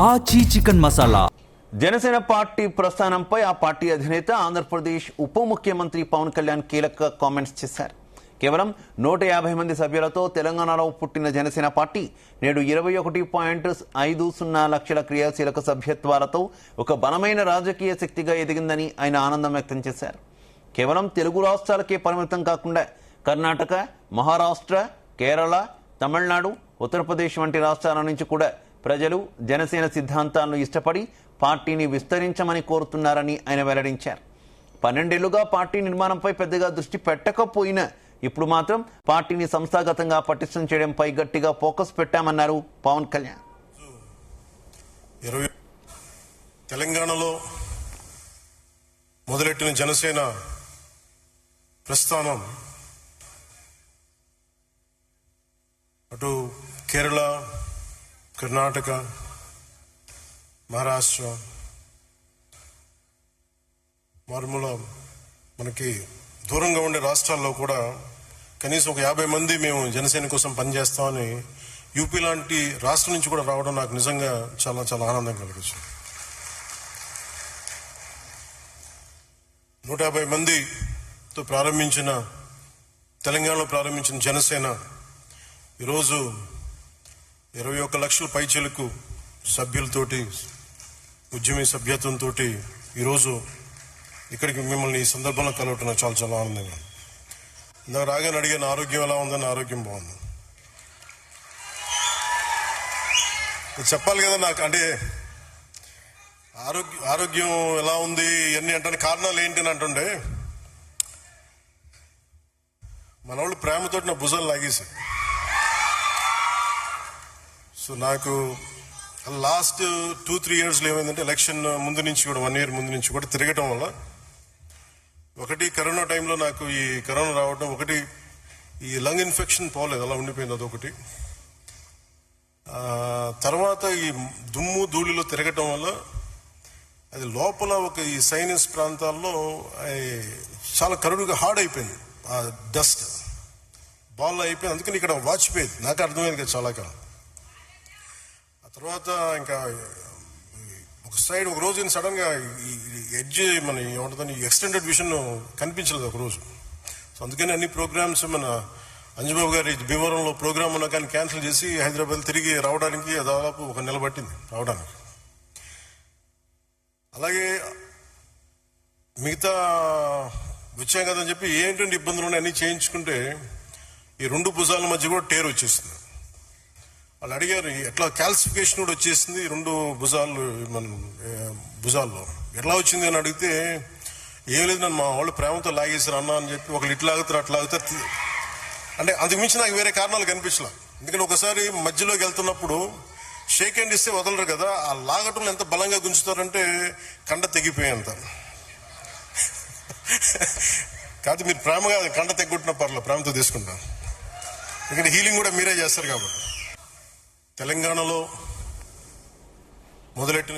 ఆచి chicken masala. Janasena party ప్రస్థానంపై ఆ party అధినేత ఆంధ్రప్రదేశ్ ఉప ముఖ్యమంత్రి పవన్ కళ్యాణ్ కీలక కామెంట్స్ చేశారు. కేవలం 150 మంది సభ్యులతో తెలంగాణలో పుట్టిన జనసేన పార్టీ నేడు 21.50 లక్షల క్రియాశీలక సభ్యత్వాలతో ఒక బలమైన రాజకీయ శక్తిగా ఎదిగిందని ఆయన ఆనందం వ్యక్తం చేశారు. కేవలం తెలుగు రాష్ట్రాలకే పరిమితం కాకుండా కర్ణాటక, మహారాష్ట్ర, కేరళ, తమిళనాడు, ఉత్తరప్రదేశ్ వంటి రాష్ట్రాల నుంచి కూడా ప్రజలు జనసేన సిద్ధాంతాలను ఇష్టపడి పార్టీని విస్తరించమని కోరుతున్నారని ఆయన వెల్లడించారు. 12 ఏళ్లుగా పార్టీ నిర్మాణంపై పెద్దగా దృష్టి పెట్టకపోయినా ఇప్పుడు మాత్రం పార్టీని సంస్థాగతంగా పటిష్టం చేయడంపై గట్టిగా ఫోకస్ పెట్టామన్నారు పవన్ కళ్యాణ్. తెలంగాణలో మొదలెట్టిన జనసేన ప్రస్థానం అటు కేరళ, కర్ణాటక, మహారాష్ట్ర, మారుమూల మనకి దూరంగా ఉండే రాష్ట్రాల్లో కూడా కనీసం ఒక 50 మంది మేము జనసేన కోసం పనిచేస్తామని యూపీ లాంటి రాష్ట్రం నుంచి కూడా రావడం నాకు నిజంగా చాలా చాలా ఆనందం కలిగించింది. 150 మందితో ప్రారంభించిన తెలంగాణలో ప్రారంభించిన జనసేన ఈరోజు 21 లక్షల పైచీలకు సభ్యులతోటి, ఉద్యమీ సభ్యత్వంతో ఈరోజు ఇక్కడికి మిమ్మల్ని ఈ సందర్భంలో కలవటం చాలా చాలా ఆనందంగా. ఇందాక రాగానే అడిగిన ఆరోగ్యం ఎలా ఉందని, ఆరోగ్యం బాగుంది. చెప్పాలి కదా నాకు, అంటే ఆరోగ్యం ఎలా ఉంది ఇవన్నీ అంటే కారణాలు ఏంటి అని అంటుండే మన వాళ్ళు ప్రేమతోటి నా భుజాలు లాగేశారు. సో నాకు లాస్ట్ 2-3 ఇయర్స్లో ఏమైందంటే ఎలక్షన్ ముందు నుంచి కూడా 1 ఇయర్ ముందు నుంచి కూడా తిరగటం వల్ల ఒకటి కరోనా టైంలో నాకు ఈ కరోనా రావడం, ఒకటి ఈ లంగ్ ఇన్ఫెక్షన్ పోలేదు, అలా ఉండిపోయింది, అదొకటి. తర్వాత ఈ దుమ్ము ధూళిలో తిరగటం వల్ల అది లోపల ఒక ఈ సైనస్ ప్రాంతాల్లో చాలా కరుడుగా హార్డ్ అయిపోయింది, ఆ డస్ట్ బాల్ అయిపోయింది. అందుకని ఇక్కడ వాచిపోయేది, నాకు అర్థమైంది కదా చాలా కాలం. ఆ తర్వాత ఇంకా ఒక సైడ్ ఒక రోజు సడన్ గా ఈ ఎడ్జ్ మన ఏమంటుందని ఎక్స్టెండెడ్ విజన్ కనిపించలేదు ఒక రోజు. సో అందుకని అన్ని ప్రోగ్రామ్స్ మన అంజుబాబు గారి భీమవరంలో ప్రోగ్రామ్ ఉన్నా కానీ క్యాన్సిల్ చేసి హైదరాబాద్ తిరిగి రావడానికి దాదాపు 1 నెల పట్టింది రావడానికి. అలాగే మిగతా వచ్చాం కదని చెప్పి ఏంటంటే ఇబ్బందులు ఉన్నాయి అన్ని చేయించుకుంటే ఈ 2 భుజాల మధ్య కూడా టేర్ వచ్చేసింది. వాళ్ళు అడిగారు ఎట్లా క్యాల్సిఫికేషన్ కూడా వచ్చేసింది 2 భుజాలు, మన భుజాల్లో ఎట్లా వచ్చింది అని అడిగితే ఏం లేదు, నన్ను మా వాళ్ళు ప్రేమతో లాగేశారు అన్న అని చెప్పి, ఒకళ్ళు ఇట్లా ఆగుతారు అట్లా ఆగుతారు. అంటే అంతకు మించి నాకు వేరే కారణాలు కనిపించలే. ఎందుకంటే ఒకసారి మధ్యలోకి వెళ్తున్నప్పుడు షేక్ హ్యాండ్ ఇస్తే వదలరు కదా, ఆ లాగటంలో ఎంత బలంగా గుంజుతారంటే కండ తెగిపోయేంత. కాదు మీరు ప్రేమగా కండ తెగొట్టిన పర్లేదు, ప్రేమతో తీసుకుంటాం. ఎందుకంటే హీలింగ్ కూడా మీరే చేస్తారు కాబట్టి. తెలంగాణలో మొదలెట్టిన